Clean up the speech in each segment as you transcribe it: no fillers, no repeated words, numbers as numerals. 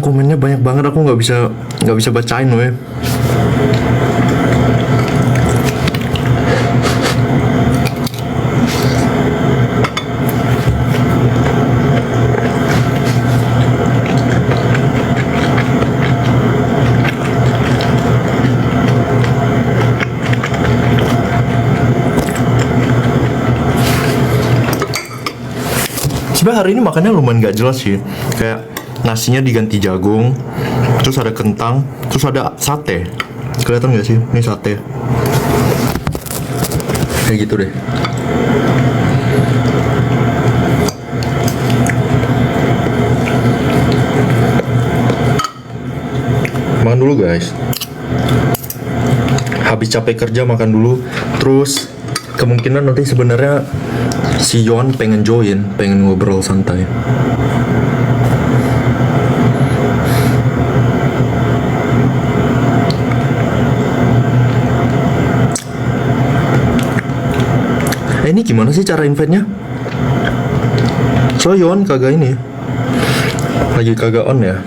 komennya banyak banget, aku nggak bisa bacain loh ya. Sebenarnya hari ini makannya lumayan gak jelas sih. Kayak nasinya diganti jagung, terus ada kentang, terus ada sate. Kelihatan gak sih? Ini sate. Kayak gitu deh. Makan dulu guys. Habis capek kerja makan dulu. Terus kemungkinan nanti sebenarnya si Yon pengen join, pengen ngobrol santai. Ini gimana sih cara invite-nya? So Yon kagak ini, lagi kagak on ya.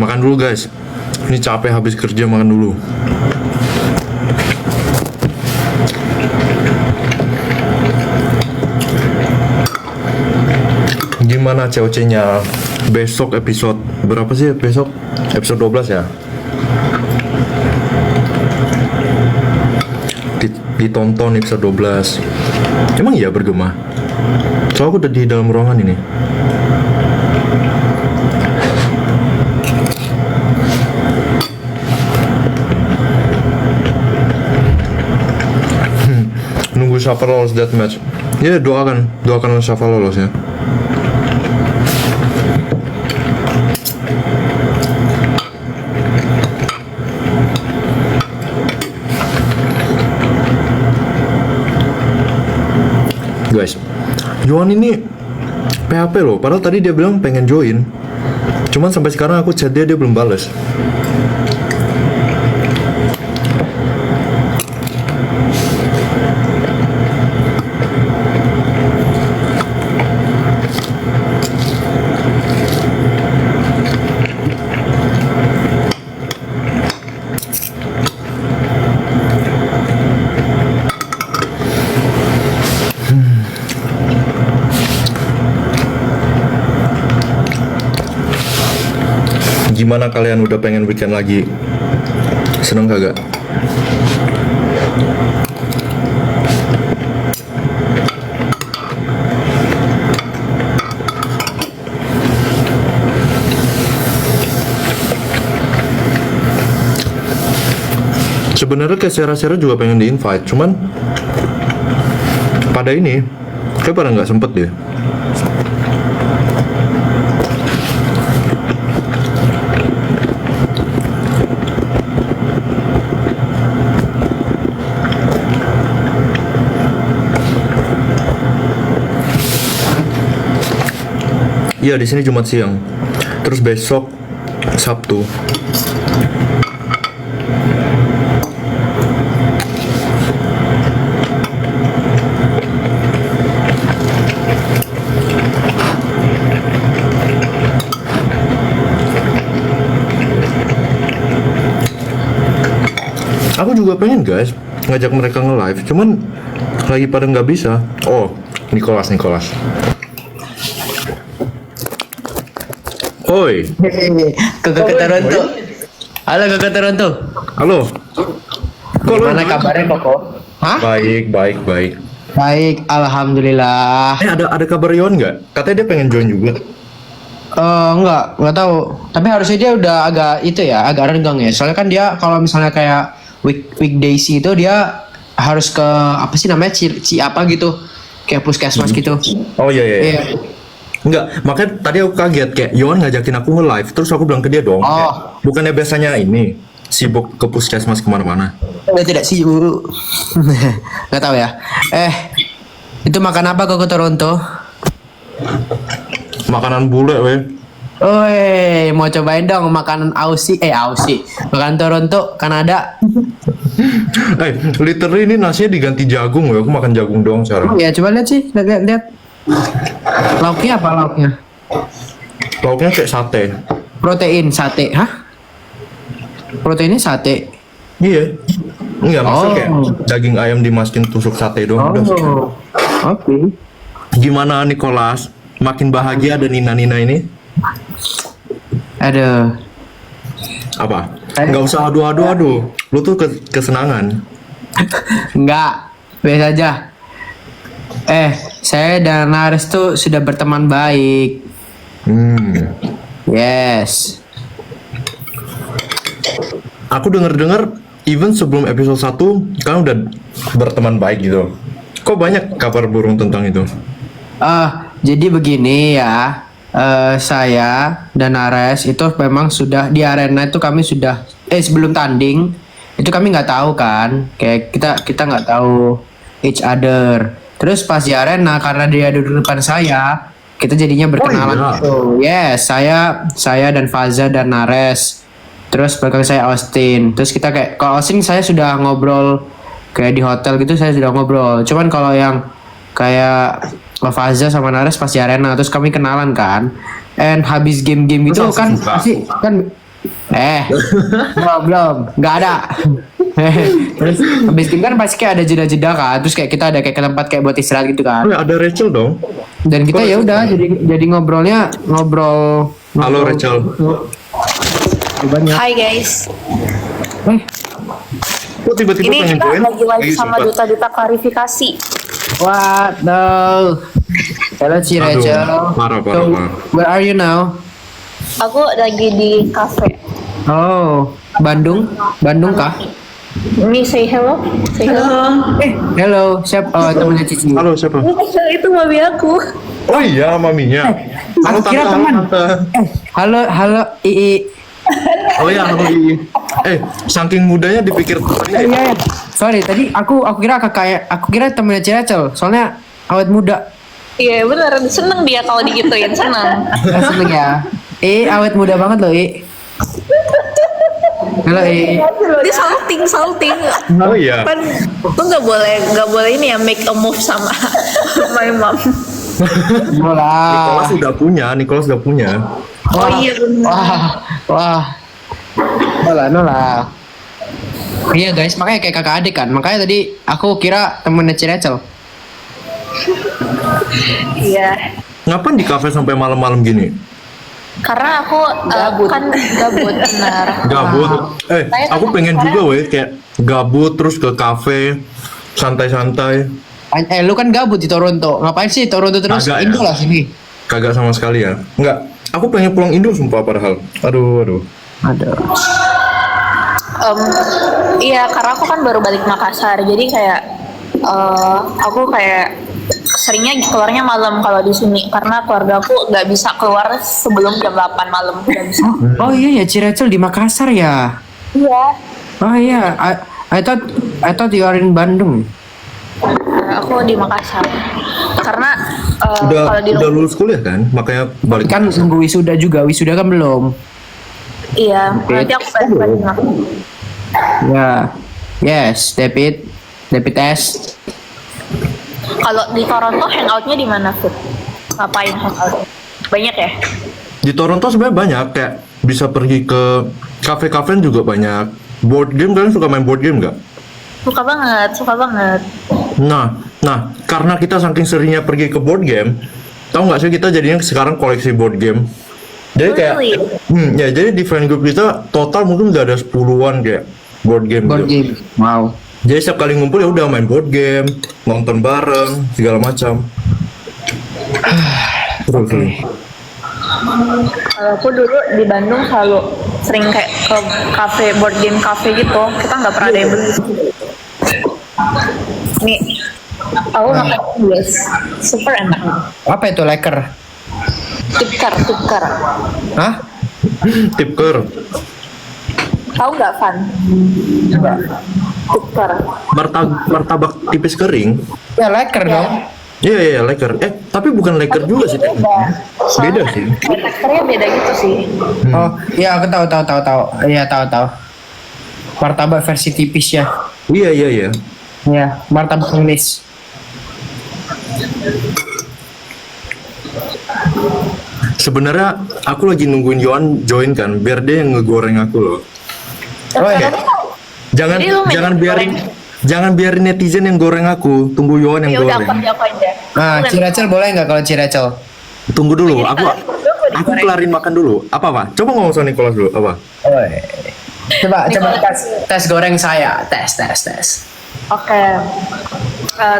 Makan dulu guys. Ini capek habis kerja, makan dulu. Gimana COC-nya? Besok episode berapa sih besok? Episode 12 ya? Ditonton episode 12. Emang iya bergema? Soalnya aku udah di dalam ruangan ini. Nunggu siapa lolos deathmatch. Ya doakan siapa lolos ya. Guys, Johan ini PHP loh. Padahal tadi dia bilang pengen join. Cuman sampai sekarang aku chat dia belum balas. Gimana kalian, udah pengen weekend lagi? Seneng kagak? Sebenarnya kayak Sera-Sera juga pengen di invite, cuman pada ini kayak pada nggak sempet deh. Iya, di sini Jumat siang. Terus besok Sabtu. Aku juga pengen guys ngajak mereka nge-live, cuman lagi pada nggak bisa. Oh, Nicholas. Oi. Kakak Toronto. Halo Kakak Toronto. Halo. Gimana kabarnya Koko? Hah? Baik. Baik, alhamdulillah. Ada kabar Yon nggak? Katanya dia pengen join juga. Enggak tahu. Tapi harusnya dia udah agak renggang ya. Soalnya kan dia kalau misalnya kayak weekdays itu dia harus ke apa sih namanya, ci apa gitu, kayak puskesmas gitu. Oh iya. Enggak, makanya tadi aku kaget kayak Yohan ngajakin aku nge-live, terus aku bilang ke dia dong, kayak, bukannya biasanya ini sibuk ke puskesmas kemana-mana. Udah tidak sibuk. Nggak tahu ya. Itu makan apa kok ke Toronto? Makanan bule, weh. Oi, mau cobain dong makanan Aussie. Makanan Toronto, Kanada. Literally ini nasinya diganti jagung, weh. Aku makan jagung doang sekarang. Oh ya, coba lihat sih, lihat. Lauknya apa lauknya? Lauknya kayak sate. Protein sate, hah? Proteinnya sate. Iya. Enggak, maksudnya kayak Oh. daging ayam dimasukin tusuk sate doang. Udah. Oke. Gimana Nicholas? Makin bahagia ada Nina-Nina ini? Aduh. Apa? Nggak usah adu-adu. Lu tuh kesenangan. Enggak, biasa aja. Saya dan Nares tuh sudah berteman baik. Yes. Aku denger-denger even sebelum episode 1 kan udah berteman baik gitu. Kok banyak kabar burung tentang itu? Jadi begini ya. Saya dan Nares itu memang sudah di arena itu kami sudah sebelum tanding itu kami nggak tahu kan, kayak kita nggak tahu each other. Terus pas di arena karena dia duduk depan saya, kita jadinya berkenalan iya. gitu. Yes, saya dan Faza dan Nares. Terus belakang saya Austin. Terus kita kayak kalau Austin saya sudah ngobrol kayak di hotel gitu, saya sudah ngobrol. Cuman kalau yang kayak Faza sama Nares pasti arena, terus kami kenalan kan. And habis game-game itu Terus kan langsung suka. pasti kan belum nggak ada. Terus habis game kan pasti kayak ada jeda-jeda kan, terus kayak kita ada kayak ke tempat kayak buat istirahat gitu kan. Oh, ya, ada Rachel dong. Dan kita ya udah jadi ngobrol. Halo Rachel. Banyak. Hai guys, Kok tiba-tiba ini pengen kita join? lagi live sama sempat. duta-duta klarifikasi. What the? Hello Ci Aduh, Rachel. parah. Where are you now? Aku lagi di cafe. Oh, Bandung kah? Ini say hello, say hello. Hello, siapa? Oh, temannya Cici. Halo, siapa? Itu mami aku. Oh iya, maminya. Halo, Aku kira Tante, teman. Tante. Halo, Ii. Oh iya, halo Ii. Saking mudanya dipikir temannya. Iya. Sorry, tadi aku kira temannya Ci Rachel. Soalnya awet muda. Iya bener, seneng dia kalau digituin, seneng. Seneng ya. Awet muda banget loh, I. Halo, I. Dia salting. Oh iya. Kan lu nggak boleh ini ya make a move sama my mom. Bola. Nicholas udah punya. Oh iya bener. Wah. Nola. Iya guys, makanya kayak kakak adik kan. Makanya tadi aku kira temennya Ci Rachel. Iya. Ngapain di kafe sampai malam-malam gini? Karena aku kan gabut benar. Gabut. Aku pengen juga weh kayak gabut terus ke kafe santai-santai. Lu kan gabut di Toronto. Ngapain sih Toronto terus? Kagak ya. Indo lah sini. Kagak sama sekali ya. Enggak. Aku pengen pulang Indo sumpah padahal. Aduh. Aduh. Iya, karena aku kan baru balik Makassar, jadi kayak aku kayak seringnya keluarnya malam kalau di sini karena keluarga aku nggak bisa keluar sebelum jam 8 malam, nggak bisa. Oh iya ya, Ci Rachel di Makassar ya. Iya. Oh iya, I thought you are in Bandung. Aku di Makassar karena kalau di Udah lulus kuliah kan? Makanya balik. Kan nunggu wisuda juga, wisuda kan belum. iya, nanti aku balik lagi di Makassar. Ya, yes, David S. Kalau di Toronto hangoutnya di mana Fit? Ngapain hangout? Banyak ya? Di Toronto sebenarnya banyak kayak bisa pergi ke kafe-kafe juga banyak. Board game, kalian suka main board game nggak? Suka banget. Nah, karena kita saking seringnya pergi ke board game, tahu nggak sih kita jadinya sekarang koleksi board game. Jadi kayak, Really? ya jadi di friend group kita total mungkin udah ada 10-an kayak board game. Board gitu. game. Wow. Jadi setiap kali ngumpul ya udah main board game, nonton bareng, segala macam. Terus. Kalau aku dulu di Bandung selalu sering kayak ke kafe, board game cafe gitu. Kita nggak pernah ada yang beli. Nih, aku makan guys, super enak. Apa itu Laker? Tipker. Hah? Tipker. Tahu nggak Van? Tipker. Martabak tipis kering. Ya leker dong. Iya, leker. Tapi bukan leker juga sih. Beda sih. Teksturnya beda gitu sih. Oh, iya aku tahu. Iya tahu. Martabak versi tipis ya. Iya. Iya, martabak Inggris. Sebenarnya aku lagi nungguin Yohan join kan, biar dia yang ngegoreng aku loh. Oh, iya. Jangan biarin netizen yang goreng aku. Tunggu Yohan yang Ya udah goreng. aku aja. Nah, Ciracel boleh nggak kalau Ciracel? Tunggu dulu. Jadi kalian berdua mau Aku digoreng? kelarin makan dulu. Apa? Coba ngomong sama Nicholas dulu. Apa? Oh, coba tes goreng saya. Tes. Oke.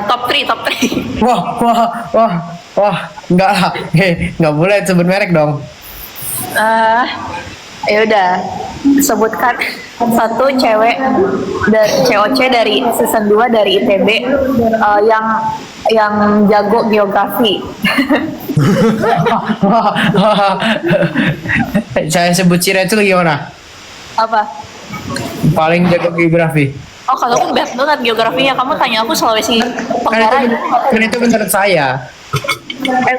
Top 3. Wah, enggak lah. Enggak boleh sebut merek dong. Ya udah, sebutkan satu cewek dari COC dari season 2 dari ITB yang jago geografi. Saya sebut Ciracel gimana? Apa? Paling jago geografi. Oh, kalau aku bad banget geografinya. Kamu tanya aku Sulawesi Tenggara. Kan itu menurut saya.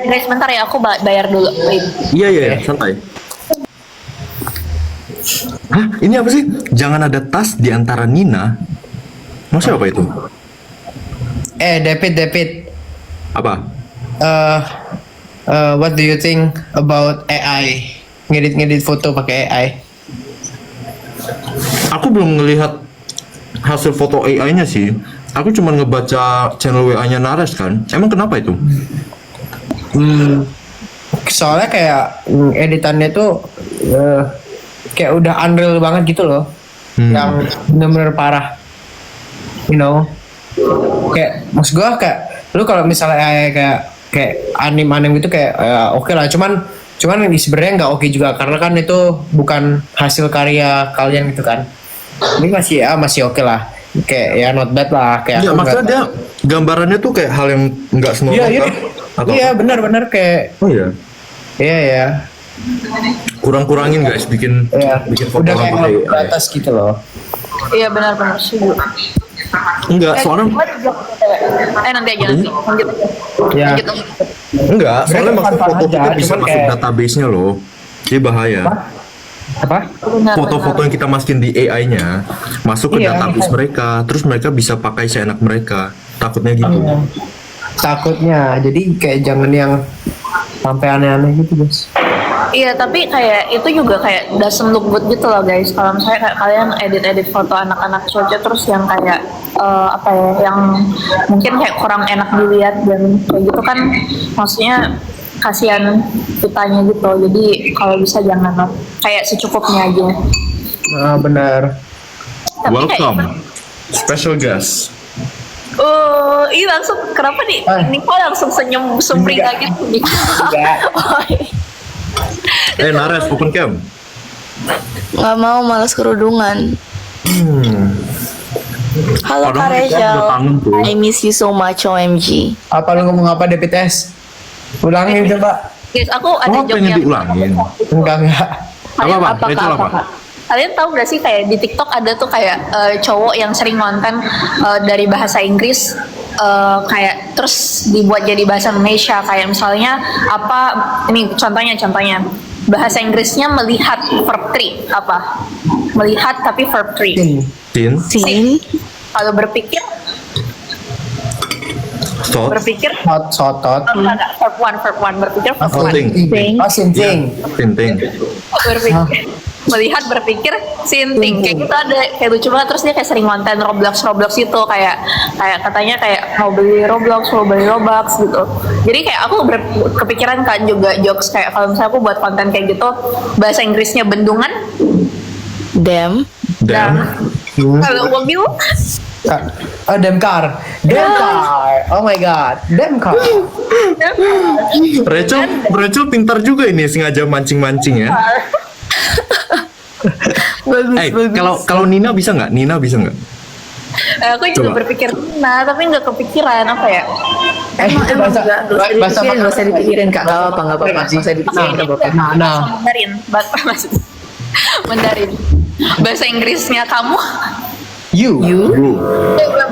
Guys, bentar ya, aku bayar dulu. Wait. Iya, santai. Hah? Ini apa sih? Jangan ada tas di antara Nina. Maksudnya apa itu? David. Apa? What do you think about AI? Ngedit foto pakai AI. Aku belum ngelihat hasil foto AI-nya sih. Aku cuma ngebaca channel WA-nya Nares kan. Emang kenapa itu? Soalnya kayak editannya tuh kayak udah unreal banget gitu loh. Yang bener-bener parah. You know. Kayak maksud gua kayak lu kalau misalnya kayak anim gitu kayak oke lah, cuman sebenarnya nggak oke juga karena kan itu bukan hasil karya kalian gitu kan. Ini masih oke lah, kayak ya not bad lah kayak. Iya, maksudnya dia gambarannya tuh kayak hal yang nggak semua Iya benar kayak. Oh iya. Iya. Kurang-kurangin guys bikin foto Udah kayak sama lebih ke AI. atas gitu loh. Iya benar setuju. Enggak, soalnya Nanti aja lanjut. Ya. enggak, soalnya maksud Fun-fun foto aja, kita bisa cuman masuk kayak- database-nya loh. Jadi bahaya. Apa? Foto-foto yang kita masukin di AI-nya masuk ke Iya. database mereka, terus mereka bisa pakai seenak mereka. Takutnya gitu. Takutnya, jadi kayak jangan yang sampai aneh-aneh gitu guys. Iya, tapi kayak itu juga kayak doesn't look good gitu loh guys. Kalau misalnya kayak kalian edit foto anak-anak cowok terus yang kayak yang mungkin kayak kurang enak dilihat dan kayak gitu kan, maksudnya kasihan kitanya gitu. Jadi kalau bisa jangan lah. Kayak secukupnya aja. Nah, benar. Tapi Welcome, special guest. Ini langsung kenapa nih? Niko langsung senyum sumringah gitu. Enggak. Nares, open cam. Nggak mau, malas kerudungan. Halo Kak Padahal kita Rachel, udah kangen tuh. I miss you so much OMG. Apa lu ngomong apa DPTS? Ulangin coba. Guys, aku ada Oh, joke pengen yang diulangin. Enggak. Kalian Apa? Rachel apa? Kalian tahu gak sih kayak di TikTok ada tuh kayak cowok yang sering ngonten dari bahasa Inggris kayak terus dibuat jadi bahasa Indonesia, kayak misalnya apa ini contohnya bahasa Inggrisnya melihat verb 3 apa? Melihat tapi verb 3. Tin, Sin, Kalau berpikir Sot, Sotot. enggak, verb 1 berpikir verb 1. Sinting. Oh, sinting. Sinting. Berpikir melihat berpikir sinting kayak gitu, ada kayak lucu banget. Terus dia kayak sering konten Roblox itu kayak katanya kayak mau beli Roblox gitu. Jadi kayak aku kepikiran kan juga jokes kayak kalau misalnya aku buat konten kayak gitu bahasa Inggrisnya bendungan dem, Dan kalau mobil Oh, Demkar. Oh my god, Demkar. Rachel pintar juga ini, sengaja mancing-mancing ya. bagus. Kalau Nina bisa nggak? Aku juga Coba. berpikir nah tapi nggak kepikiran apa ya. Emang bahasa nggak usah dipikirin kak. Nggak apa nggak usah dipikirin nggak apa-apa. Nah. Mandarin, maksud Mandarin. Bahasa Inggrisnya kamu. You.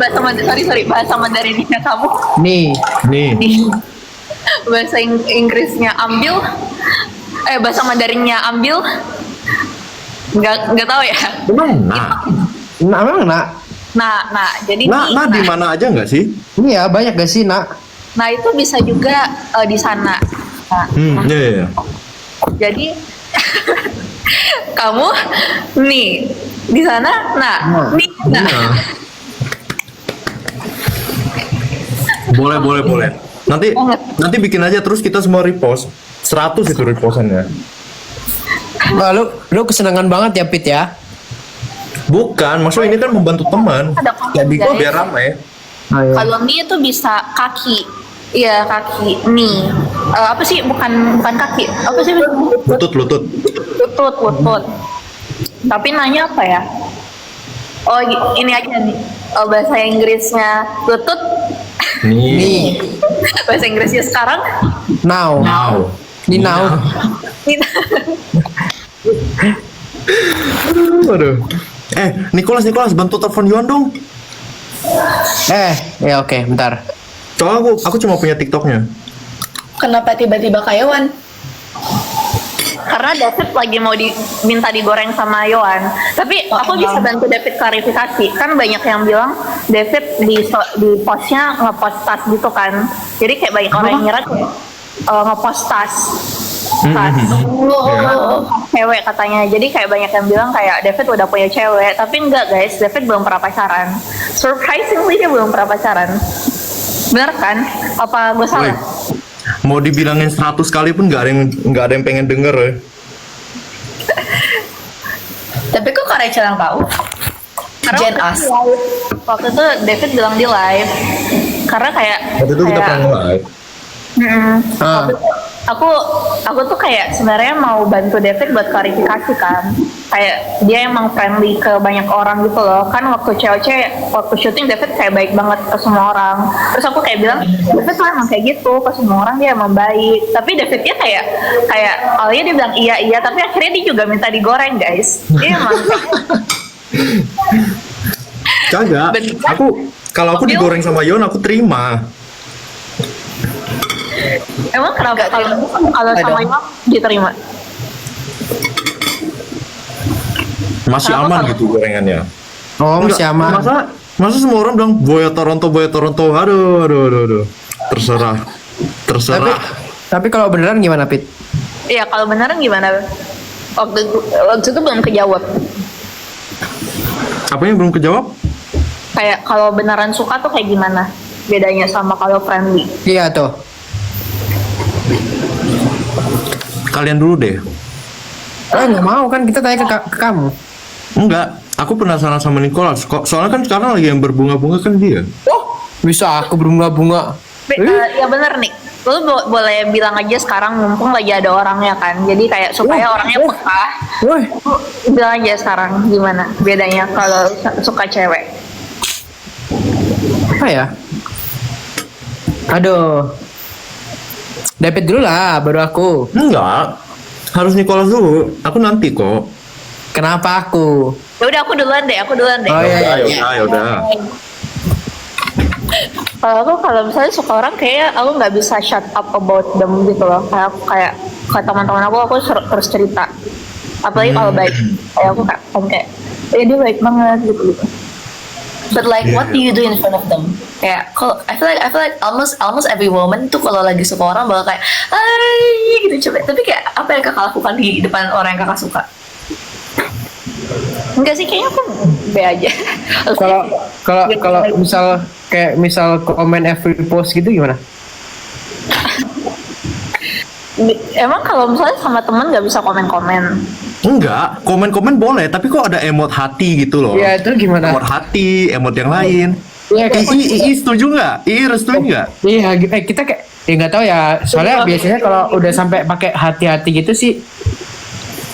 Bahasa Mandarinnya kamu. Nih. Bahasa Inggrisnya ambil. Bahasa Mandarinnya ambil. Nggak tahu ya. Nah, Memang nak. Nah, jadi nah di mana aja nggak sih? Iya banyak gak sih nak? Nah itu bisa juga di sana. Nah, Iya. jadi kamu nih di sana, nah. Boleh. Nanti bikin aja terus kita semua repost. 100 itu repostannya. Wah, lu kesenangan banget ya Pit ya? Bukan, maksudnya ini kan membantu teman. Ada Ya bikin guys. biar ramai. Kalau nih itu bisa kaki, iya kaki, nih. Apa sih? Bukan kaki. Apa sih? Lutut. Lutut. Tapi nanya apa ya? Oh ini aja nih. Bahasa Inggrisnya lutut. Nih. Bahasa Inggrisnya sekarang. Now. Ini now. Aduh. Nicholas bantu telepon Yuan dong. Ya oke, bentar. Soalnya aku cuma punya TikToknya. Kenapa tiba-tiba kayawan? Karena David lagi mau diminta digoreng sama Yohan. Tapi aku bisa bantu David klarifikasi. Kan banyak yang bilang David di postnya ngepost tas gitu kan. Jadi kayak banyak orang yang ngira kayak ngepost tas. Cewek katanya. Jadi kayak banyak yang bilang kayak David udah punya cewek. Tapi enggak guys, David belum pernah pacaran. Surprisingly dia belum pernah pacaran. Bener kan? Apa gue salah? Woi, mau dibilangin 100 kali pun nggak ada yang pengen denger ya. Tapi kok Kak Rachel yang tahu? Karena Jen As. waktu itu David bilang di live. Karena kayak Waktu itu kita pernah live. Waktu itu aku tuh kayak sebenarnya mau bantu David buat klarifikasi kan. Kayak dia emang friendly ke banyak orang gitu loh. Kan waktu waktu syuting David kayak baik banget ke semua orang. Terus aku kayak bilang David tuh emang kayak gitu ke semua orang, dia emang baik. Tapi Davidnya kayak awalnya dia bilang iya tapi akhirnya dia juga minta digoreng guys. Dia emang Kagak. Kalau aku digoreng sama Yon aku terima. emang kenapa kalau sama Imam diterima? Masih Kenapa aman kalau- gitu gorengannya. Oh, masih aman. Masa semua orang bilang Boya Toronto. Aduh. Terserah. Tapi kalau beneran gimana Pit? Iya kalau beneran gimana? Waktu itu belum kejawab. Apa yang belum kejawab? Kayak kalau beneran suka tuh kayak gimana? Bedanya sama kalau friendly. Iya tuh. Kalian dulu deh. Nggak mau kan kita tanya ke kamu. Enggak, aku penasaran sama Nicholas. Soalnya kan sekarang lagi yang berbunga-bunga kan dia. Oh, bisa aku berbunga-bunga. Ya bener nih. Lu boleh bilang aja sekarang mumpung lagi ada orangnya kan. Jadi kayak supaya orangnya peka. Woi, Bilang aja sekarang gimana bedanya kalau suka cewek. apa ya? Aduh. David dulu lah, baru aku. Enggak. Harus Nicholas dulu. Aku nanti kok. Kenapa aku? Ya udah aku duluan deh. Oh iya. Ya udah. Kalau misalnya suka orang kayak aku nggak bisa shut up about them gitu loh. Kayak ke teman-teman aku terus cerita. Apalagi kalau baik. Kayak aku kayak dia baik banget gitu. But like, what do you do in front of them? Kayak, kalau I feel like almost every woman tuh kalau lagi suka orang bakal kayak, ay gitu coba. Tapi kayak apa yang kakak lakukan di depan orang yang kakak suka? Enggak sih kayaknya aku B aja. Kalau misal komen every post gitu gimana? Emang kalau misalnya sama temen nggak bisa komen-komen? Enggak, komen-komen boleh, tapi kok ada emot hati gitu loh. Iya, itu gimana? Emot hati, emot yang lain. Iya, kayak Ii setuju nggak? Ii restuin nggak? Iya, kita kayak nggak tahu ya. Soalnya biasanya kalau udah sampai pakai hati-hati gitu sih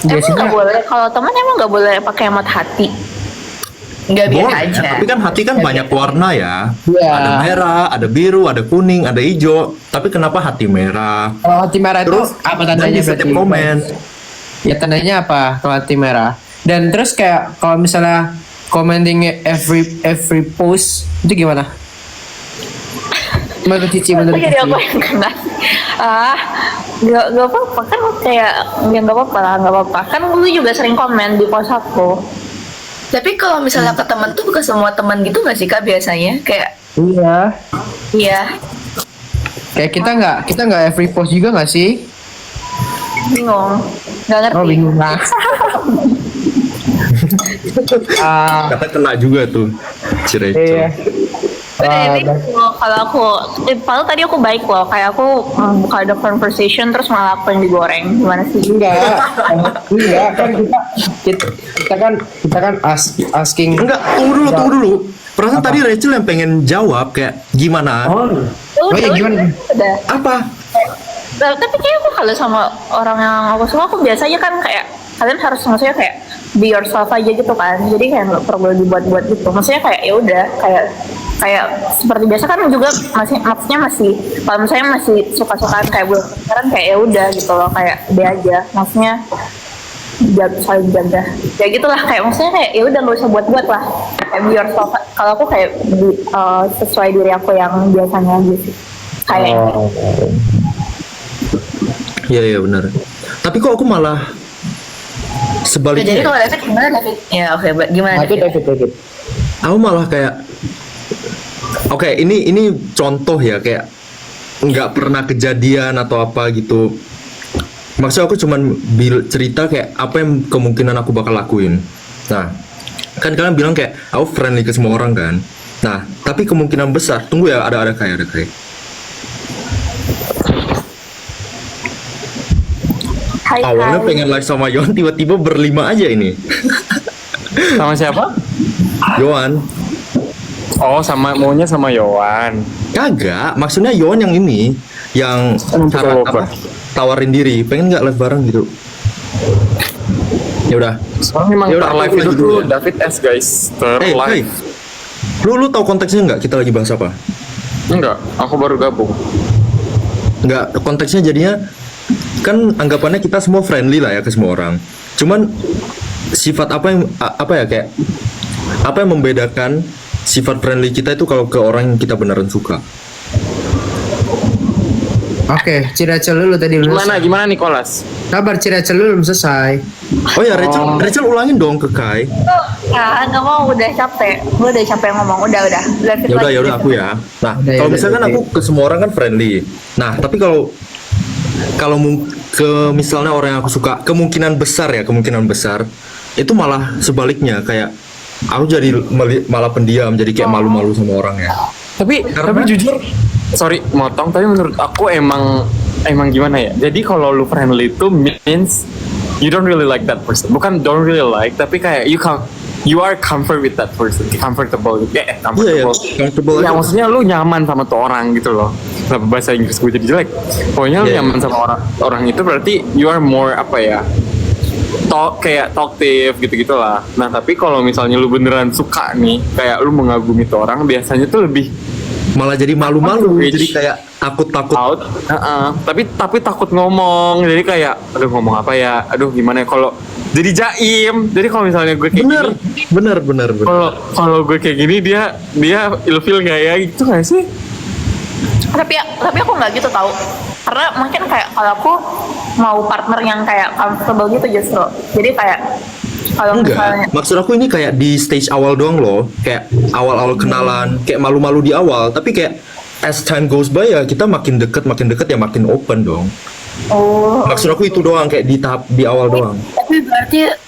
Emang biasanya nggak boleh? Kalau temen emang nggak boleh pakai emot hati? Nggak biasa Boleh, aja. tapi kan hati kan banyak warna ya. Iya. Ada merah, ada biru, ada kuning, ada hijau. Tapi kenapa hati merah? Kalau hati merah itu Terus apa dan tandanya di setiap berarti? komen. Ya tandanya apa kalau hati merah? Dan terus kayak kalau misalnya commenting every post itu gimana? Menurut Cici, menurut Jadi Cici. aku yang kena. Gak apa-apa kan, kayak ya gak apa-apa lah, gak apa-apa kan. Lu juga sering komen di post aku. Tapi kalau misalnya ke teman tuh bukan semua teman gitu nggak sih Kak biasanya? Kayak Iya. iya. Kayak kita nggak every post juga nggak sih? Bingung, gak ngerti. Oh bingung lah. Ah, Kata kena juga tuh, Cireco. iya. Ini kalau aku, padahal tadi aku baik loh, kayak aku buka ada conversation terus malah aku yang digoreng, gimana sih? Enggak kan kita kan asking. Enggak, tunggu dulu. Perasaan tadi Rachel yang pengen jawab kayak gimana? Oh ya gimana? Udah. Apa? Tapi kayak aku kalau sama orang yang aku suka, aku biasanya kan kayak kalian harus maksudnya kayak be yourself aja gitu kan, jadi kayak nggak perlu dibuat-buat gitu. Maksudnya kayak ya udah kayak seperti biasa kan juga maksudnya masih kalau misalnya masih suka-sukaan kayak belum pacaran kayak ya udah gitu loh, kayak dia aja maksudnya saling jaga ya gitulah, kayak maksudnya kayak ya udah nggak usah buat-buat lah, kayak be yourself. Kalau aku kayak sesuai diri aku yang biasanya aja sih kayak. Iya benar. Tapi kok aku malah Jadi sebaliknya. kalau David gimana David? Ya oke, gimana Tapi David. Aku malah kayak oke, ini contoh ya, kayak nggak pernah kejadian atau apa gitu. Maksud aku cuman cerita kayak apa yang kemungkinan aku bakal lakuin. Nah, kan kalian bilang kayak aku friendly ke semua orang kan. Nah, tapi kemungkinan besar, tunggu ya, ada kayak. Hai, Awalnya hai. pengen live sama Yohan, tiba-tiba berlima aja ini. Sama siapa? Yohan, Oh, maunya sama Yowan. kagak. Maksudnya Yohan yang ini, yang Emang tawarin diri, pengen nggak live bareng gitu. Ya udah. Soalnya memang Yaudah, terlive aku itu lanjut tuh dulu ya. David S guys, Hey, terlive. lu tahu konteksnya nggak? Kita lagi bahas apa? Enggak, aku baru gabung. Nggak, konteksnya jadinya kan anggapannya kita semua friendly lah ya ke semua orang. Cuman sifat apa ya kayak apa yang membedakan sifat friendly kita itu kalau ke orang yang kita beneran suka? Oke, Ciracel dulu tadi belum selesai. Gimana Nicholas? Kabar Ciracel dulu belum selesai. Oh ya, Rachel ulangin dong ke Kai. Ya, nggak mau, udah capek. Gue udah capek ngomong, udah. David lagi. Ya udah aku ya. Nah, Udah, kalau ya misalkan udah, aku ke semua orang kan friendly. Nah, tapi kalau ke misalnya orang yang aku suka, kemungkinan besar itu malah sebaliknya, kayak aku jadi malah pendiam, jadi kayak malu-malu sama orang ya. Tapi jujur, sorry motong, tapi menurut aku emang gimana ya? Jadi kalau lu friendly itu means you don't really like that person. Bukan don't really like, tapi kayak you are comfort with that person, comfortable. Comfortable. Iya, comfortable Ya aja. maksudnya lu nyaman sama tuh orang gitu loh. Kenapa bahasa Inggris gue jadi jelek? Pokoknya lu Iya. nyaman sama orang itu berarti you are more apa ya? Kayak talkative gitu-gitu lah. Nah tapi kalau misalnya lu beneran suka nih, kayak lu mengagumi tuh orang, biasanya tuh lebih Malah jadi malu-malu, Rich. jadi kayak takut-takut. out. Tapi takut ngomong. Jadi kayak, aduh ngomong apa ya? Aduh gimana ya? Kalau jadi jaim. Jadi kalau misalnya gue kayak Bener. gini, kalau gue kayak gini dia ilfil nggak ya? Gitu nggak sih? Tapi aku nggak gitu tahu, karena mungkin kayak kalau aku mau partner yang kayak comfortable gitu justru, jadi kayak kalau misalnya Enggak, maksud aku ini kayak di stage awal doang loh. Kayak awal-awal kenalan, kayak malu-malu di awal. Tapi kayak as time goes by ya kita makin deket ya makin open dong. Maksud aku itu doang, kayak di tahap di awal doang. Tapi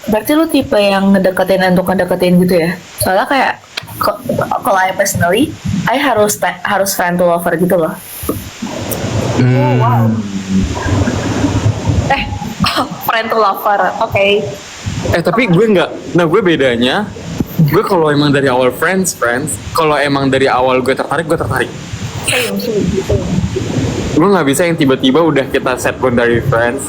berarti lu tipe yang ngedeketin gitu ya? Soalnya kayak kalau I personally, I harus friend to lover gitu loh. friend to lover, oke. Tapi gue nggak. Nah gue bedanya, gue kalau emang dari awal friends. Kalau emang dari awal gue tertarik. Same sih gitu. Gue nggak bisa yang tiba-tiba udah kita set boundary friends.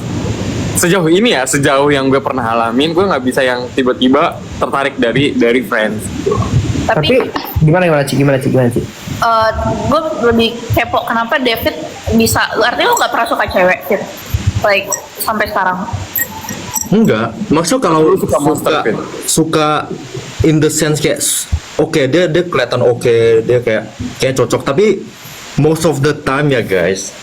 sejauh ini ya, sejauh yang gue pernah alamin, gue nggak bisa yang tiba-tiba tertarik dari friends. Tapi gimana Ci? Gue lebih kepo kenapa David bisa, artinya lo gak pernah suka cewek gitu, like sampai sekarang. Enggak, maksud kalau Lu suka monster, Fit? suka in the sense kayak oke, dia kelihatan oke, dia kayak cocok, tapi most of the time ya guys,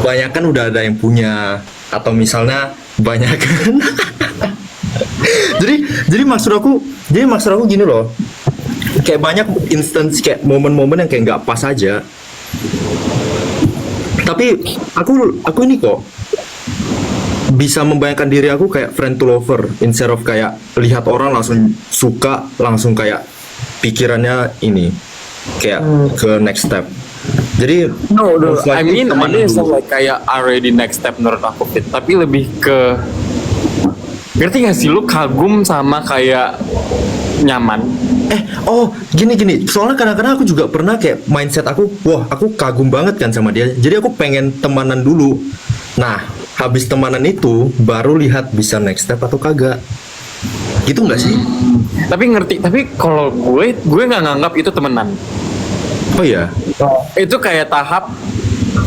banyak kan udah ada yang punya, atau misalnya banyak kan. jadi maksud aku gini loh, kayak banyak instance kayak momen-momen yang kayak nggak pas aja. Tapi aku ini kok bisa membayangkan diri aku kayak friend to lover instead of kayak lihat orang langsung suka, langsung kayak pikirannya ini kayak ke next step. Jadi No, most I likely mean, teman ini dulu. like kayak already next step menurut aku, Fit. Tapi lebih ke, ngerti gak sih lu kagum sama kayak nyaman? Gini. Soalnya kadang-kadang aku juga pernah kayak mindset aku, wah aku kagum banget kan sama dia. Jadi aku pengen temanan dulu. Nah, habis temanan itu baru lihat bisa next step atau kagak. Gitu nggak sih? Tapi kalau gue nggak nganggap itu temenan. Oh iya. Itu kayak tahap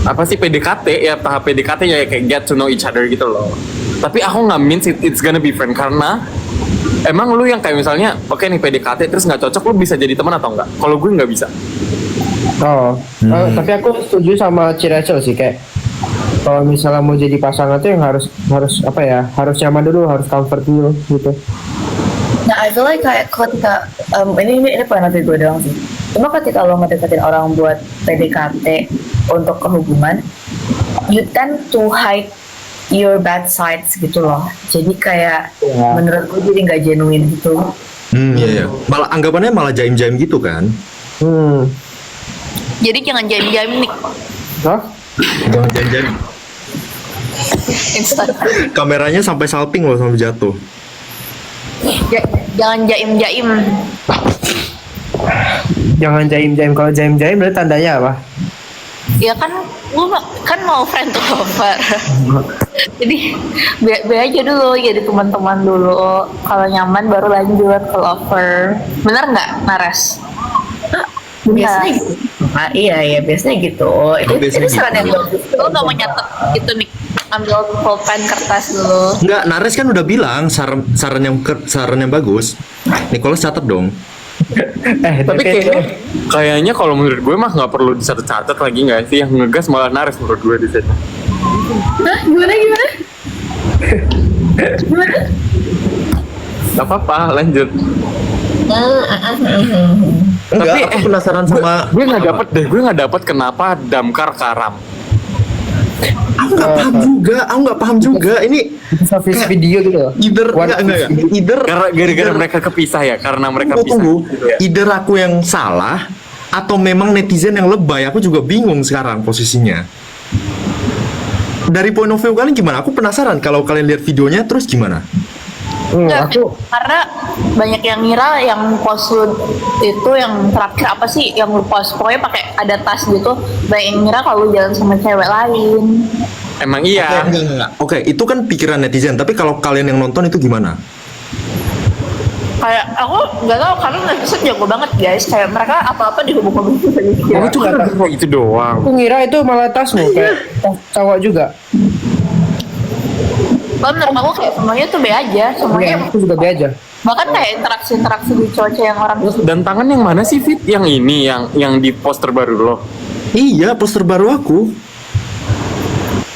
apa sih, PDKT ya, tahap PDKT ya, kayak get to know each other gitu loh. Tapi aku nggak means it's gonna be friend, karena emang lu yang kayak misalnya oke nih PDKT terus nggak cocok, lu bisa jadi teman atau enggak? Kalau gue nggak bisa. Tapi aku setuju sama Ciracel sih, kayak kalau misalnya mau jadi pasangan tuh yang harus apa ya, harus nyaman dulu, harus comfort dulu gitu. Nah, I feel like kayak ketika ini poin nanti gue doang sih. Cuma ketika lo ngedeketin orang buat PDKT untuk kehubungan, you tend to hide your bad sides gitu loh. Jadi kayak menurut gue jadi nggak genuine gitu. Iya. Malah anggapannya malah jaim-jaim gitu kan? Jadi jangan jaim-jaim nih Hah? Jangan jaim-jaim. Instan. Kameranya sampai salting loh, sampai jatuh. Jangan jaim-jaim. Jangan jaim-jaim. Kalau jaim-jaim berarti tandanya apa? Ya kan gue kan mau friend to lover. Jadi be aja dulu, jadi teman-teman dulu. Kalau nyaman baru lanjut ke lover. Bener nggak, Nares? Biasanya gitu. Iya biasanya gitu. Biasanya Itu saran yang gitu. bagus. Lo nggak mau nyatet gitu nih, ambil pulpen kertas dulu. Enggak, Nares kan udah bilang saran yang bagus. Nicholas catat dong. Tapi kayaknya kalau menurut gue mah nggak perlu dicatat lagi nggak sih, yang ngegas malah Nares menurut gue di sini. Hah? Gimana? Gak apa-apa, lanjut. Enggak, Tapi, aku penasaran sama Gue nggak dapet kenapa Damkar karam. aku nggak paham juga. Ini Service video gitu loh. either enggak. Either Gara-gara mereka kepisah ya, karena mereka pisah. tunggu. Gitu ya. Either aku yang salah atau memang netizen yang lebay. Aku juga bingung sekarang posisinya. Dari point of view kalian gimana? Aku penasaran kalau kalian lihat videonya terus gimana? Nggak, Aku karena banyak yang ngira yang post lu itu yang terakhir apa sih yang lu post, pokoknya pakai ada tas gitu, banyak yang ngira kalau lu jalan sama cewek lain. Emang iya. Enggak. Oke, itu kan pikiran netizen. Tapi kalau kalian yang nonton itu gimana? Kayak aku nggak tahu karena netizen jago banget guys, kayak mereka apa-apa dihubung-hubungin gitu. Oh, itu kan kayak itu doang. aku ngira itu malah tasmu kayak tas cowok juga. Kalau menurut aku kayak semuanya tuh be aja, semuanya. Iya, aku juga be aja. Bahkan kayak interaksi di cowok yang orang Dan tangan yang mana sih, Fit? Yang ini, yang di poster baru lo. Iya, poster baru aku.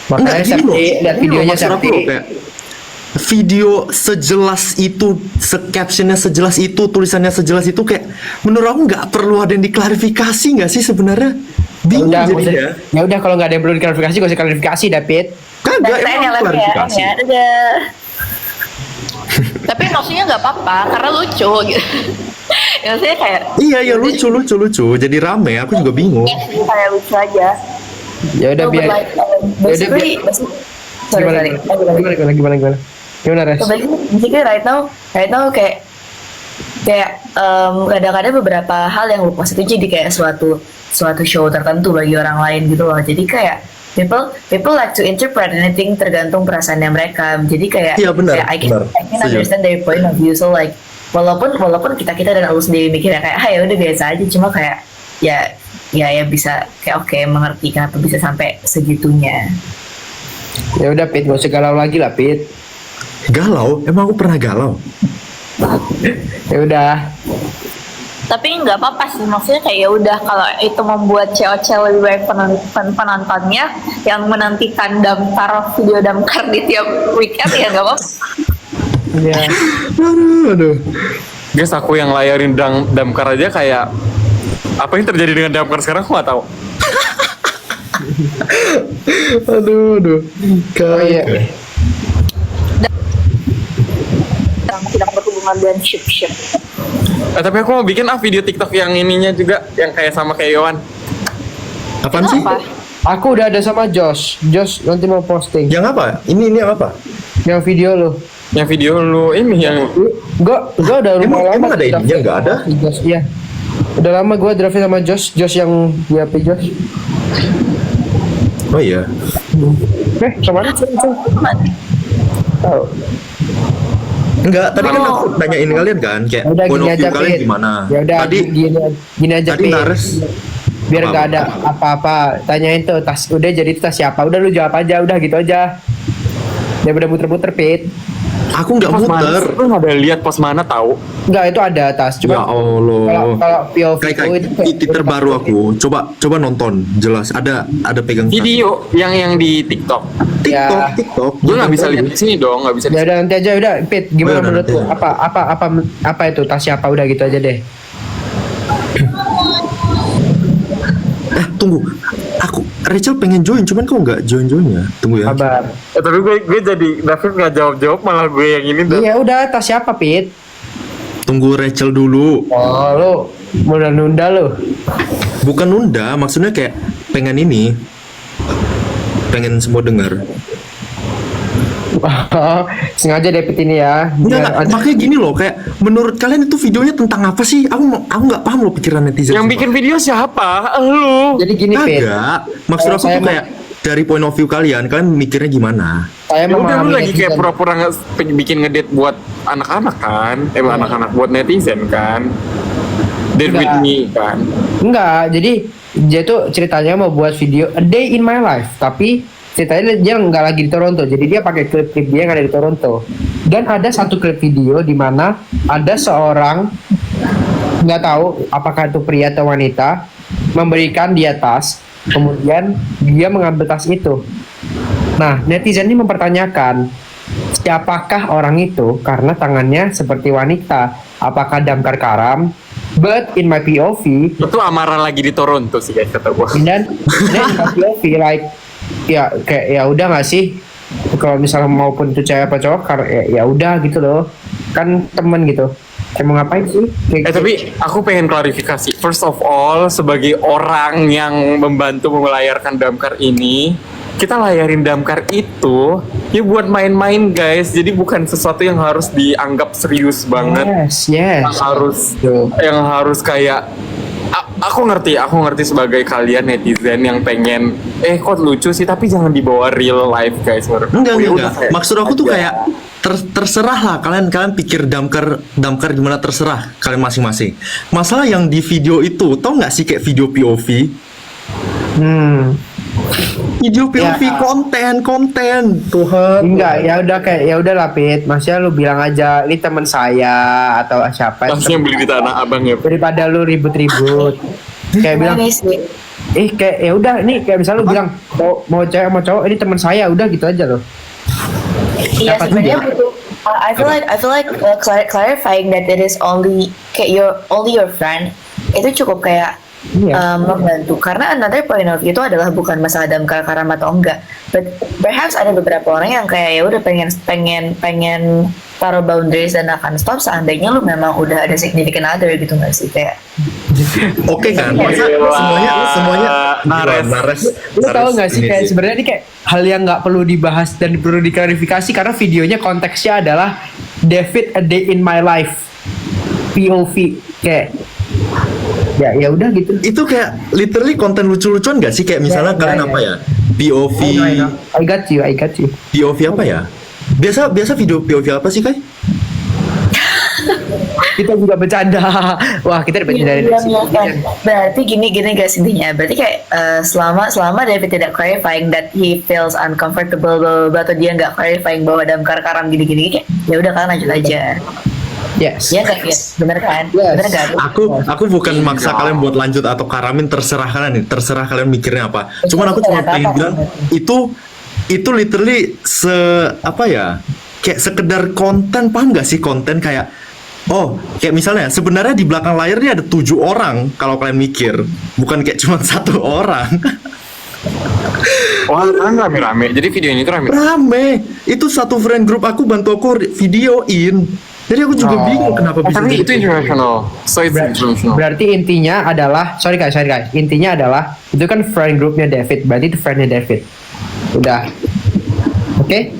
Makanya gini loh. Septi lihat Gini loh, videonya maksud aku Septi. loh, kayak video sejelas itu, captionnya sejelas itu, tulisannya sejelas itu, kayak menurut aku nggak perlu ada yang diklarifikasi nggak sih sebenarnya? Bingung Udah, jadinya. ya udah kalau nggak ada yang perlu diklarifikasi, gak usah klarifikasi, David. Kagak, saya emang klarifikasi. ya, dadah. Tapi maksudnya nggak apa-apa karena lucu gitu. Ya, maksudnya kayak Iya, lucu. Jadi rame, aku juga bingung. kayak lucu aja. Ya udah No, but biar. like, basically, Gimana? Gimana, Res? So basically right now kayak kadang-kadang beberapa hal yang lu post itu jadi kayak suatu show tertentu bagi orang lain gitu loh. Jadi kayak people like to interpret anything tergantung perasaannya mereka. Jadi kayak Iya, benar, kayak benar. I can Setuju. understand their point of view. So like walaupun kita dan aku sendiri mikirnya kayak ya udah biasa aja, cuma kayak ya bisa kayak oke, mengerti kenapa bisa sampai segitunya. Ya udah Pit, gak usah galau lagi lah Pit. Galau? Emang aku pernah galau? Ya udah. Tapi nggak apa-apa sih, maksudnya kayak ya udah kalau itu membuat cewek-cewek lebih baik penontonnya yang menantikan video damkar di tiap weekend ya nggak apa-apa. Ya. Aduh. Guys, aku yang layarin damkar aja kayak apa yang terjadi dengan damkar sekarang aku nggak tahu. Aduh. Oh iya. Yang tidak berhubungan dengan ship. Tapi aku mau bikin video TikTok yang ininya juga, yang kayak sama kayak Yohan. Apaan sih? Apa? Aku udah ada sama Josh. Josh nanti mau posting. Yang apa? Ini yang apa? Yang video lo. Yang video lu ini yang Gua udah lumayan Emang lama. ada ininya? Nggak ada? Josh, iya. Udah lama gua draftnya sama Josh yang di HP Josh. Oh iya. Kemana? Tahu. Enggak, tadi kan aku tanyain kalian kan kayak Udah point gini of view aja kalian Pit. gimana. Ya udah Tadi gini aja tadi Pit. Nares Biar Apa? nggak ada apa-apa. Tanyain tuh tas udah jadi itu tas siapa? Udah lu jawab aja, udah gitu aja. Daripada muter-muter Pit. aku nggak pos mana? muter. Lu nggak ada lihat pos mana tahu? Enggak, itu ada tas. Ya Cuma Allah. kalau POV Kayak itu terbaru aku. Coba nonton. Jelas ada pegang tas. Video yang di TikTok. TikTok. Gue nggak bisa lihat di sini dong, nggak bisa. Ya udah nanti aja udah Pit, gimana Udah, menurut nanti lu? aja. Apa itu tas siapa, udah gitu aja deh. Tunggu. Rachel pengen join, cuman kok nggak joinnya. Tunggu ya. Kabar. Tapi gue jadi David nggak jawab malah gue yang ini. Iya udah, tas siapa Pit? Tunggu Rachel dulu. Oh lu nunda lu. Bukan nunda, maksudnya kayak pengen ini. Pengen semua dengar. Sengaja deh Pit ini ya. Enggak, makanya gini loh, kayak menurut kalian itu videonya tentang apa sih? Aku nggak paham loh pikiran netizen. Yang bikin video siapa? Lu. Jadi gini Pit. Kagak. Maksud Kalau aku saya tuh kayak dari point of view kalian mikirnya gimana? Saya Ya udah lu memahami lagi kayak netizen. pura-pura bikin ngedate buat anak-anak kan? Anak-anak buat netizen kan? Date with Enggak. me kan? Enggak, jadi dia tuh ceritanya mau buat video a day in my life, tapi ceritanya dia nggak lagi di Toronto, jadi dia pakai klip-klip dia yang ada di Toronto. Dan ada satu klip video di mana ada seorang, nggak tahu apakah itu pria atau wanita, memberikan dia tas, kemudian dia mengambil tas itu. Nah, netizen ini mempertanyakan siapakah orang itu karena tangannya seperti wanita, apakah Damkar Karam? But in my POV, Itu amaran lagi di Toronto sih guys kata gue. dan POV like ya kayak ya udah nggak sih, kalau misalnya maupun itu cewek apa cowok karena ya udah gitu loh, kan temen gitu, kayak mau ngapain sih kayak gitu. Tapi aku pengen klarifikasi. First of all, sebagai orang yang membantu melayarkan damkar ini, kita layarin damkar itu ya buat main-main guys. Jadi bukan sesuatu yang harus dianggap serius banget. yes Yang harus kayak aku ngerti sebagai kalian netizen yang pengen kok lucu sih, tapi jangan dibawa real life guys. Enggak. Kayak Maksud aku tuh aja. kayak terserah lah kalian pikir damkar gimana, terserah kalian masing-masing. Masalah yang di video itu, tau nggak sih kayak video POV? Video POV Ya. konten Tuhan. enggak, ya udah kayak ya udah lah Pit, maksudnya lu bilang aja ini teman saya atau siapa Pasti yang beli di Tanah Abang ya. daripada lu ribut-ribut kayak bilang Ini sih. kayak ya udah ini kayak misalnya lu bilang mau cewek sama cowok ini teman saya, udah gitu aja loh. Iya Dapat sebenarnya juga. butuh. I feel like clarifying that it is only your friend itu cukup kayak Iya. membantu, karena another point of view itu adalah bukan masalah Damkar Karam atau enggak, but perhaps ada beberapa orang yang kayak ya udah pengen taruh boundaries dan akan stop seandainya lu memang udah ada significant other gitu nggak sih, kayak Oke kan? Masa semuanya Nares. Lu tahu nggak sih ini kayak sebenarnya ini kayak hal yang nggak perlu dibahas dan perlu diklarifikasi karena videonya konteksnya adalah David a day in my life POV kayak ya udah gitu. itu kayak literally konten lucu-lucuan gak sih, kayak misalnya Ya, kalian ya, apa ya POV. I know. I got you. POV apa ya? Biasa video POV apa sih, Kai? Kita juga bercanda. Wah, kita dapat dari Berarti gini guys intinya. Berarti kayak selama David tidak clarifying that he feels uncomfortable atau dia nggak clarifying bahwa ada karam gini kayak ya udah kan lanjut aja. Yes. Ya nggak yes, bener kan? Yes. Bener nggak? Aku bukan maksa kalian buat lanjut atau karamin, terserah kalian mikirnya apa. Cuman aku cuma pengen bilang itu literally apa ya? Kayak sekedar konten, paham gak sih konten kayak kayak misalnya sebenarnya di belakang layar ini ada 7 orang kalau kalian mikir, bukan kayak cuma 1 orang. Wah, kan rame-rame. Jadi video ini tuh rame. Itu satu friend group aku bantu aku videoin. Jadi aku juga bingung kenapa bisa Tapi jadi itu international. So it's international. Berarti intinya adalah sorry guys. Intinya adalah itu kan friend groupnya David. Berarti itu friendnya David. Udah. Oke?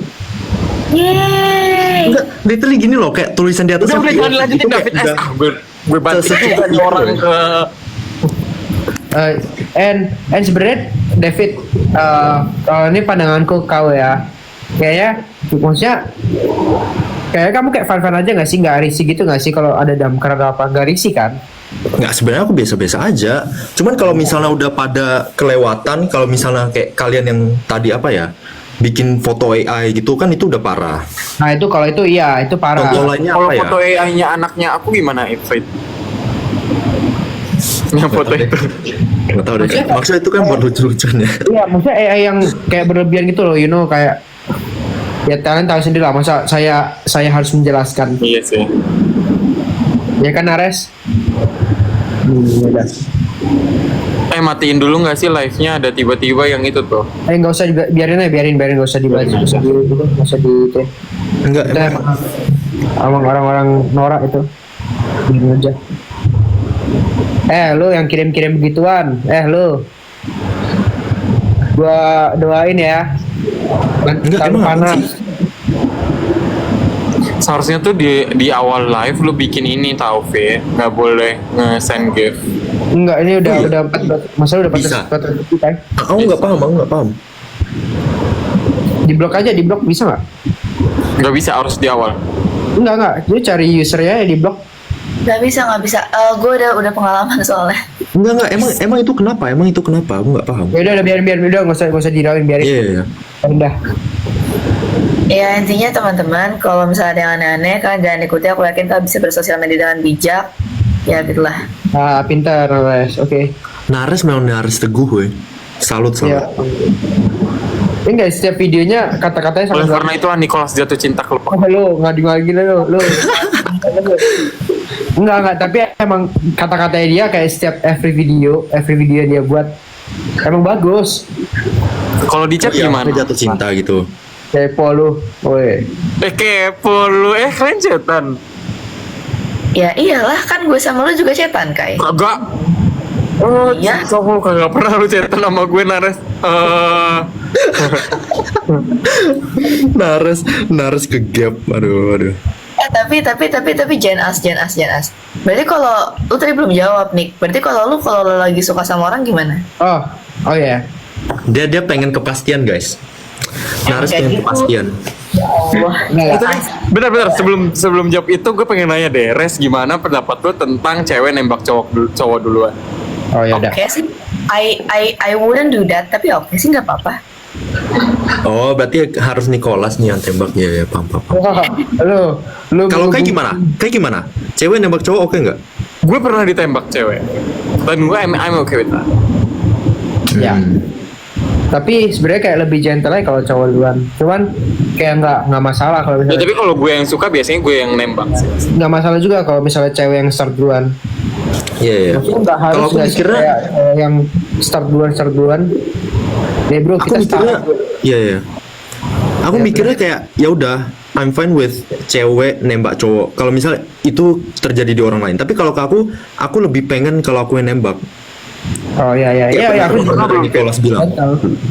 Yeay. Enggak, literally gini loh, kayak tulisan di atas Udah jangan lanjutin David S. Gue banting orang ke And sebenarnya David, ini pandanganku kau ya, kayaknya maksudnya kayak kamu kayak fan aja nggak sih, nggak risih gitu nggak sih kalau ada damkar atau apa, nggak risih kan? Nggak, sebenarnya aku biasa-biasa aja. Cuman kalau misalnya udah pada kelewatan, kalau misalnya kayak kalian yang tadi apa ya, bikin foto AI gitu kan, itu udah parah. Nah itu kalau itu iya itu parah. Contoh lainnya kalau apa ya? foto AI-nya anaknya aku gimana Ifrit? Yang foto itu. Nggak tahu deh. Maksudnya itu kan buat lucu-lucuan ya. Iya, maksudnya AI yang kayak berlebihan gitu loh, kayak ya kalian tahu sendiri lah, masa saya harus menjelaskan. Iya sih. Ya kan Ares? Udah. Matiin dulu nggak sih live-nya, ada tiba-tiba yang itu tuh. Nggak usah juga, biarin nggak usah dibahas, nggak usah di itu. Enggak, Kita emang orang-orang norak itu. Biarin aja. Lu yang kirim-kirim begituan, lu. Gua doain ya. Enggak, Selalu emang panas. sih? Seharusnya tuh di awal live lu bikin ini tau V, nggak boleh nge-send gift. Enggak, ini udah Oh, iya? udah 14, masa udah Bisa. 14 kita. Aku nggak paham. Di blok aja, di blok bisa nggak? Nggak bisa, harus di awal. Enggak, lu cari usernya ya di blok. Nggak bisa. Gue udah pengalaman soalnya. Enggak, emang itu kenapa? Aku nggak paham. Ya udah biarin, udah nggak usah dirauin, biarin. Iya. Udah. Ya intinya teman-teman, kalau misalnya ada yang aneh-aneh kalian jangan ikuti. Aku yakin kalian bisa bersosial media dengan bijak. Ya gitulah. Ah, pintar, Res. Oke. Nares memang Nares teguh, weh. Salut. Ya. Ini guys, setiap videonya kata-katanya Oleh sangat karena itu Nicholas jatuh cinta ke lepak. lo ngadi-ngadi lo. Enggak, tapi emang kata-katanya dia kayak setiap every video dia buat emang bagus. Kalau di chat gimana? Dia jatuh cinta gitu. Kepo lu, woi. Kepo lu, kalian chatan? Ya iyalah, kan gue sama lu juga chatan Kai. Kagak. Oh Iya. kamu kagak pernah lu chatan sama gue Nares. Nares ke gap. Aduh. Tapi jangan as. Berarti kalau lu tadi belum jawab nih. Berarti kalau lu lagi suka sama orang gimana? Oh ya. Dia pengen kepastian, guys. Nares kayak pengen gitu. kepastian. Ya Allah. Bentar, sebelum jawab itu gue pengen nanya deh, Res, gimana pendapat lu tentang cewek nembak cowok duluan? Oh ya udah. Oke sih. I wouldn't do that, tapi oke sih nggak apa-apa. Oh, berarti harus Nicholas nih yang tembaknya ya, paham. Lu Kalau kayak gimana? Cewek nembak cowok oke nggak? Gue pernah ditembak cewek, dan gue I'm okay with that. Ya. Tapi sebenarnya kayak lebih gentle aja kalau cowok duluan. Cuman kayak nggak masalah kalau Ya, misalnya. tapi kalau gue yang suka biasanya gue yang nembak sih. Nggak masalah juga kalau misalnya cewek yang start duluan. Iya. Maksudnya nggak harus Kalau aku nggak sih mikirnya, kayak yang start duluan. Ya bro, aku kita mikirnya, start. iya. Aku mikirnya kayak ya udah, I'm fine with cewek nembak cowok. Kalau misalnya itu terjadi di orang lain. Tapi kalau ke aku lebih pengen kalau aku yang nembak. Oh iya, aku juga benar Nicholas bilang.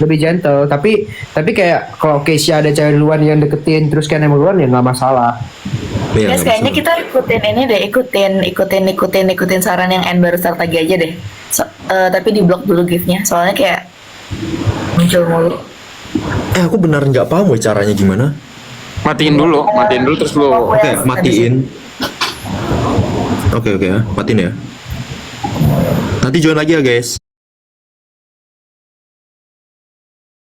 lebih gentle. Tapi kayak kalau Keisha ada cewek duluan yang deketin terus kayak nembak duluan ya nggak masalah. Iya, Guys, nggak kayaknya masalah. kita ikutin saran yang N baru start lagi aja deh. Tapi di blok dulu giftnya. Soalnya kayak muncul mulu. Aku benar nggak paham weh caranya gimana. Matiin dulu terus lu. Oke, matiin. Oke ya, matiin ya. Nanti join lagi ya guys.